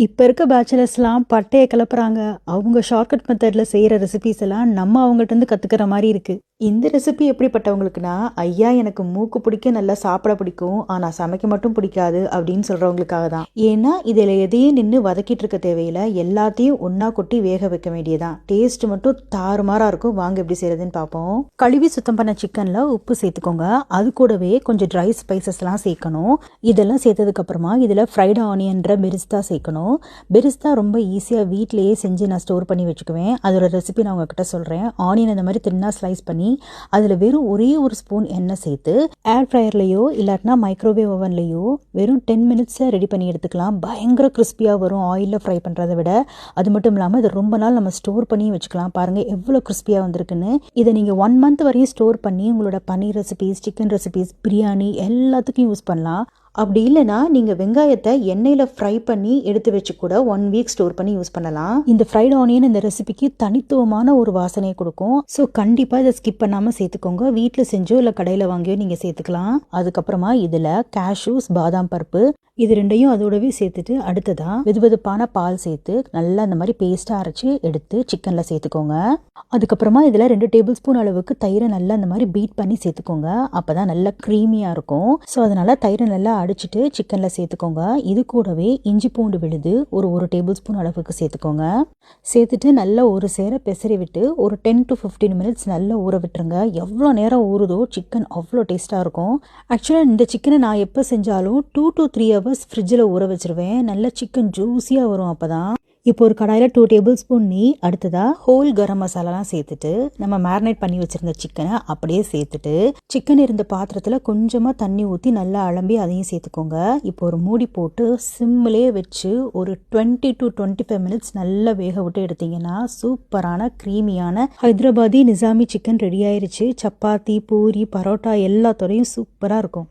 இப்ப இருக்க பேச்சுலர்ஸ்லாம் பட்டைய கிளப்புறாங்க. அவங்க ஷார்ட்கட் மெத்தட்ல செய்ற ரெசிபீஸ் எல்லாம் நம்ம அவங்கட்டருந்து கத்துக்கிற மாரி இருக்கு. இந்த ரெசிபி எப்படிப்பட்டவங்களுக்குன்னா, ஐயா எனக்கு மூக்கு பிடிக்க நல்லா சாப்பிட பிடிக்கும். ஆனா சமைக்க மட்டும் பிடிக்காது அப்படின்னு சொல்றவங்களுக்காக தான். ஏன்னா இதுல எதையும் நின்னு வதக்கிட்டு இருக்க தேவையில்ல. எல்லாத்தையும் ஒண்ணா கொட்டி வேக வைக்க வேண்டியதான். டேஸ்ட் மட்டும் தாறுமாறா இருக்கும். வாங்க எப்படி செய்யறதுன்னு பார்ப்போம். கழுவி சுத்தம் பண்ண சிக்கன்ல உப்பு சேர்த்துக்கோங்க. அது கூடவே கொஞ்சம் ட்ரை ஸ்பைசஸ்லாம் சேர்க்கணும். இதெல்லாம் சேர்த்ததுக்கு அப்புறமா இதுல ஃப்ரைட் ஆனியன்ற பெரிஸ்தா சேர்க்கணும். பெரிஸ்தா ரொம்ப ஈஸியாக வீட்டிலேயே செஞ்சு நான் ஸ்டோர் பண்ணி வச்சுக்குவேன். அதோட ரெசிபி நான் உங்ககிட்ட சொல்கிறேன். ஆனியன் இந்த மாதிரி தின்னா ஸ்லைஸ் பண்ணி அதில் வெறும் ஒரே ஒரு ஸ்பூன் எண்ணெய் சேர்த்து ஏர் ஃப்ரையர்லையோ இல்லாட்டினா மைக்ரோவேவ் ஓவன்லையோ வெறும் 10 மினிட்ஸை ரெடி பண்ணி எடுத்துக்கலாம். பயங்கர கிறிஸ்பியாக வரும் ஆயிலில் ஃப்ரை பண்ணுறதை விட. அது மட்டும் இல்லாமல் இது ரொம்ப நாள் நம்ம ஸ்டோர் பண்ணி வச்சுக்கலாம். பாருங்கள் எவ்வளோ கிறிஸ்பியாக வந்திருக்குன்னு. இதை நீங்கள் 1 மந்த் வரையும் ஸ்டோர் பண்ணி உங்களோட பன்னீர் ரெசிபீஸ், சிக்கன் ரெசிபீஸ், பிரியாணி எல்லாத்துக்கும் யூஸ் பண்ணலாம். அப்படி இல்லைன்னா நீங்கள் வெங்காயத்தை எண்ணெயில் ஃப்ரை பண்ணி எடுத்து வச்சு கூட 1 வீக் ஸ்டோர் பண்ணி யூஸ் பண்ணலாம். இந்த ஃப்ரைட் ஆனியன் இந்த ரெசிபிக்கு தனித்துவமான ஒரு வாசனையை கொடுக்கும். ஸோ கண்டிப்பாக இதை ஸ்கிப் பண்ணாமல் சேர்த்துக்கோங்க. வீட்டில் செஞ்சோ இல்லை கடையில் வாங்கியோ நீங்கள் சேர்த்துக்கலாம். அதுக்கப்புறமா இதில் கேஷ்யூஸ், பாதாம் பருப்பு இது ரெண்டையும் அதோடவே சேர்த்துட்டு அடுத்ததா வெதுவெதுப்பான பால் சேர்த்து நல்லா இந்த மாதிரி பேஸ்ட்டாக அரைச்சி எடுத்து சிக்கனில் சேர்த்துக்கோங்க. அதுக்கப்புறமா இதில் 2 டேபிள் ஸ்பூன் அளவுக்கு தயிரை நல்லா இந்த மாதிரி பீட் பண்ணி சேர்த்துக்கோங்க. அப்போ தான் நல்லா க்ரீமியாக இருக்கும். ஸோ அதனால் தயிரை நல்லா அடிச்சுட்டு சிக்கனில் சேர்த்துக்கோங்க. இது கூடவே இஞ்சி பூண்டு விழுது ஒரு டேபிள் ஸ்பூன் அளவுக்கு சேர்த்துக்கோங்க. சேர்த்துட்டு நல்லா ஒரு சேர பெசரி விட்டு ஒரு 10 to 15 மினிட்ஸ் நல்லா ஊற விட்டுருங்க. எவ்வளோ நேரம் ஊறுதோ சிக்கன் அவ்வளோ டேஸ்ட்டாக இருக்கும். ஆக்சுவலாக இந்த சிக்கனை நான் எப்போ செஞ்சாலும் 2 to 3 hours ஃப்ரிட்ஜில் ஊற வச்சிருவேன். நல்ல சிக்கன் ஜூஸியாக வரும் அப்போ தான். இப்போ ஒரு கடாயில் 2 டேபிள் ஸ்பூன் நெய், அடுத்ததாக ஹோல் கரம் மசாலாலாம் சேர்த்துட்டு நம்ம மேரினேட் பண்ணி வச்சுருந்த சிக்கனை அப்படியே சேர்த்துட்டு சிக்கன் இருந்த பாத்திரத்தில் கொஞ்சமாக தண்ணி ஊற்றி நல்லா அலம்பி அதையும் சேர்த்துக்கோங்க. இப்போ ஒரு மூடி போட்டு சிம்மிலே வச்சு ஒரு 20 to 25 மினிட்ஸ் நல்லா வேக விட்டு எடுத்தீங்கன்னா சூப்பரான க்ரீமியான ஹைதராபாதி நிசாமி சிக்கன் ரெடி ஆயிருச்சு. சப்பாத்தி, பூரி, பரோட்டா எல்லாத்தோடையும் சூப்பராக இருக்கும்.